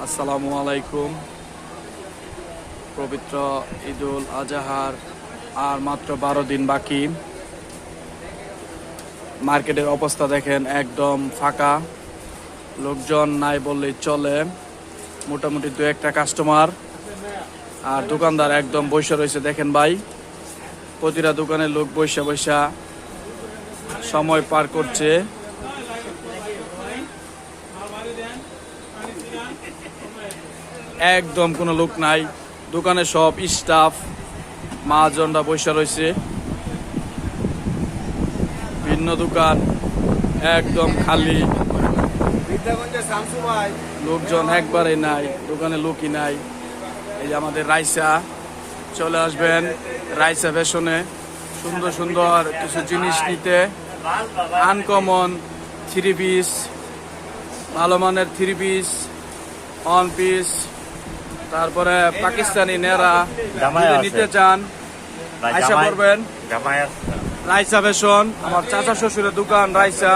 আসসালামু আলাইকুম। পবিত্র ঈদুল আজহার আর মাত্র 12 দিন বাকি। মার্কেটের অবস্থা দেখেন, একদম ফাঁকা, লোকজন নাই বললেই চলে। মোটামুটি 2-1টা কাস্টমার আর দোকানদার একদম বসে রয়েছে। দেখেন ভাই, প্রতিটা দোকানে লোক বসা বসা সময় পার করছে। একদম কোনো লোক নাই দোকানে, সব স্টাফ মহাজনরা বসে রয়েছে। ভিন্ন দোকান একদম খালি, লোকজন একবারে নাই, দোকানে লোকই নাই। এই যে আমাদের রাইসা, চলে আসবেন রাইসা ফ্যাশনে সুন্দর সুন্দর কিছু জিনিস নিতে। আনকমন 3 পিস, ভালো মানের 3 পিস, 1 পিস, তারপরে পাকিস্তানি নেরা যদি নিতে চান আইসা করবেন। রাইসা ফ্যাশন, আমার চাচা শ্বশুরের দোকান রাইসা।